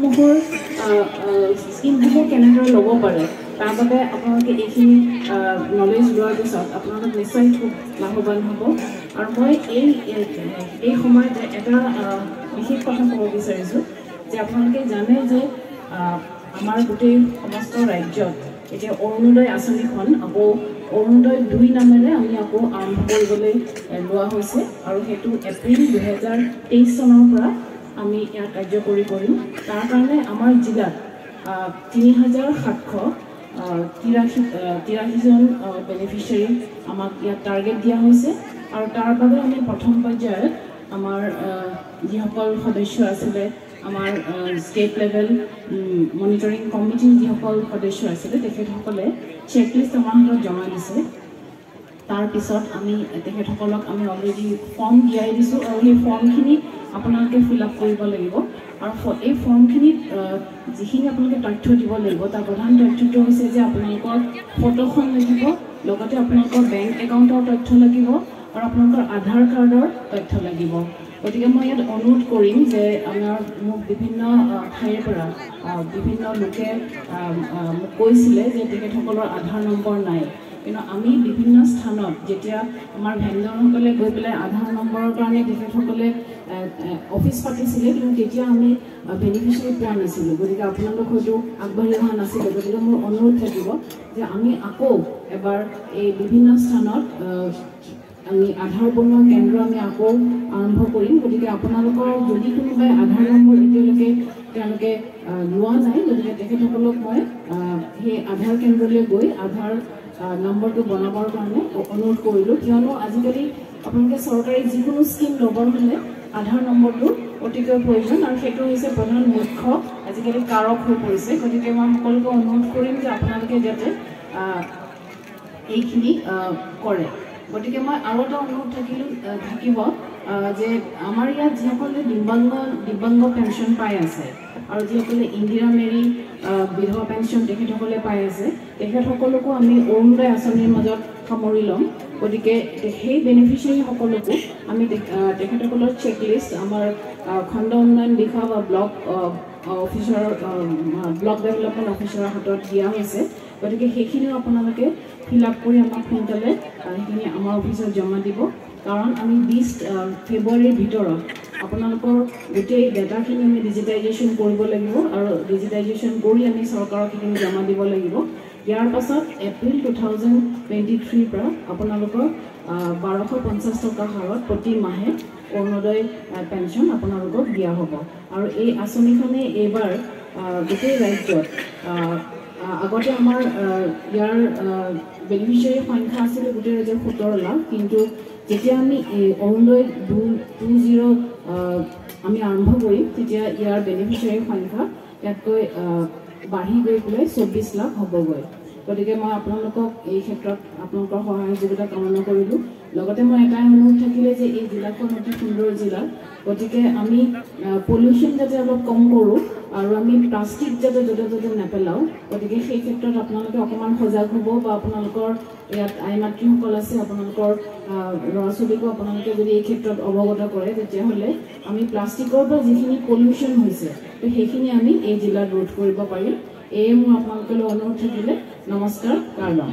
স্কিমসমূহৰ স্কিমসমূহ কেনেদৰে ল'ব পাৰে তাৰ বাবে আপোনালোকে এইখিনি নলেজ লোৱাৰ পিছত আপোনালোক নিশ্চয় খুব লাভৱান হ'ব। আৰু মই এই সময়তে এটা বিশেষ কথা ক'ব বিচাৰিছোঁ যে আপোনালোকে জানে যে আমাৰ গোটেই সমস্ত ৰাজ্যত এতিয়া অৰুণোদয় আঁচনিখন আকৌ অৰুণোদয় 2 নামেৰে আমি আকৌ আৰম্ভ কৰিবলৈ লোৱা হৈছে আৰু সেইটো এপ্ৰিল 2023 চনৰ পৰা আমি ইয়াক কাৰ্যকৰী কৰিম। তাৰ কাৰণে আমাৰ জিলাত 3783জন বেনিফিচিয়াৰী আমাক ইয়াত টাৰ্গেট দিয়া হৈছে আৰু তাৰ বাবে আমি প্ৰথম পৰ্যায়ত আমাৰ যিসকল সদস্য আছিলে আমাৰ ষ্টেট লেভেল মনিটৰিং কমিটিৰ যিসকল সদস্য আছিলে তেখেতসকলে চেকলিষ্ট আমাৰ হাতত জমা দিছে। তাৰপিছত আমি তেখেতসকলক আমি অলৰেডি ফৰ্ম দিয়াই দিছোঁ আৰু সেই ফৰ্মখিনি আপোনালোকে ফিল আপ কৰিব লাগিব আৰু এই ফৰ্মখিনিত যিখিনি আপোনালোকে তথ্য দিব লাগিব তাৰ প্ৰধান তথ্যটো হৈছে যে আপোনালোকৰ ফটোখন লাগিব, লগতে আপোনালোকৰ বেংক একাউণ্টৰ তথ্য লাগিব আৰু আপোনালোকৰ আধাৰ কাৰ্ডৰ তথ্য লাগিব। গতিকে মই ইয়াত অনুৰোধ কৰিম যে মোক বিভিন্ন ঠাইৰ পৰা বিভিন্ন লোকে মোক কৈছিলে যে তেখেতসকলৰ আধাৰ নম্বৰ নাই, কিন্তু আমি বিভিন্ন স্থানত যেতিয়া আমাৰ ভেণ্ডৰসকলে গৈ পেলাই আধাৰ নম্বৰৰ কাৰণে তেখেতসকলে অফিচ পাতিছিলে, কিন্তু তেতিয়া আমি বেনিফিচিয়াৰী পোৱা নাছিলোঁ। গতিকে আপোনালোক হয়তো আগবাঢ়ি অহা নাছিলে। গতিকে মোৰ অনুৰোধ থাকিব যে আমি আকৌ এবাৰ এই বিভিন্ন স্থানত আমি আধাৰ বনোৱা কেন্দ্ৰ আমি আকৌ আৰম্ভ কৰিম। গতিকে আপোনালোকৰ যদি কোনোবাই আধাৰ নম্বৰ এতিয়ালৈকে তেওঁলোকে লোৱা নাই, গতিকে তেখেতসকলক মই সেই আধাৰ কেন্দ্ৰলৈ গৈ আধাৰ নম্বৰটো বনাবৰ কাৰণে অনুৰোধ কৰিলোঁ, কিয়নো আজিকালি আপোনালোকে চৰকাৰী যিকোনো স্কিম ল'বৰ হ'লে আধাৰ নম্বৰটো অতিকৈ প্ৰয়োজন আৰু সেইটো হৈছে প্ৰধান মুখ্য আজিকালি কাৰক হৈ পৰিছে। গতিকে মই সকলোকে অনুৰোধ কৰিম যে আপোনালোকে যাতে এইখিনি কৰে। গতিকে মই আৰু এটা অনুৰোধ থাকিব যে আমাৰ ইয়াত যিসকলে দিব্যাংগ পেঞ্চন পাই আছে আৰু যিসকলে ইন্দিৰা মেৰী বিধৱা পেঞ্চন তেখেতসকলে পাই আছে তেখেতসকলকো আমি অৰুণোদয় আঁচনিৰ মাজত সামৰি ল'ম। গতিকে সেই বেনিফিচিয়াৰীসকলকো আমি তেখেতসকলৰ চেকলিষ্ট আমাৰ খণ্ড উন্নয়ন বিষয়া বা ব্লক ডেভেলপমেণ্ট অফিচাৰৰ হাতত দিয়া হৈছে। গতিকে সেইখিনিও আপোনালোকে ফিল আপ কৰি আমাক সোনকালে সেইখিনি আমাৰ অফিচত জমা দিব, কাৰণ আমি 20 ফেব্ৰুৱাৰীৰ ভিতৰত আপোনালোকৰ গোটেই ডাটাখিনি আমি ডিজিটাইজেশ্যন কৰিব লাগিব আৰু ডিজিটাইজেশ্যন কৰি আমি চৰকাৰক সেইখিনি জমা দিব লাগিব। ইয়াৰ পাছত এপ্ৰিল 2023 পৰা আপোনালোকৰ 1250 টকা হাৰত প্ৰতি মাহে অৰুণোদয় পেঞ্চন আপোনালোকক দিয়া হ'ব। আৰু এই আঁচনিখনে এইবাৰ গোটেই ৰাজ্যত আগতে আমাৰ ইয়াৰ বেনিফিচিয়াৰী সংখ্যা আছিলে গোটেই ৰাজ্যত 17 লাখ, কিন্তু যেতিয়া আমি অৰুণোদয় 2.0 আমি আৰম্ভ কৰিম তেতিয়া ইয়াৰ বেনিফিচিয়াৰী সংখ্যা ইয়াতকৈ বাঢ়ি গৈ পেলাই 24 লাখ হ'বগৈ। গতিকে মই আপোনালোকক এই ক্ষেত্ৰত আপোনালোকৰ সহায় সহযোগিতা কামনা কৰিলোঁ। লগতে মই এটাই অনুৰোধ থাকিলে যে এই জিলাখন অতি সুন্দৰ জিলা, গতিকে আমি পলিউশ্যন যাতে অলপ কম কৰোঁ আৰু আমি প্লাষ্টিক যাতে য'তে ত'তে নেপেলাওঁ। গতিকে সেই ক্ষেত্ৰত আপোনালোকে অকণমান সজাগ হ'ব বা আপোনালোকৰ ইয়াত আই মাতৃসকল আছে, আপোনালোকৰ ল'ৰা ছোৱালীকো আপোনালোকে যদি এই ক্ষেত্ৰত অৱগত কৰে তেতিয়াহ'লে আমি প্লাষ্টিকৰ পৰা যিখিনি পলিউশ্যন হৈছে সেইখিনি আমি এই জিলাত ৰোধ কৰিব পাৰিম। এয়ে মোৰ আপোনালোকলৈ অনুৰোধ থাকিলে। নমস্কাৰ, কাৰবাং।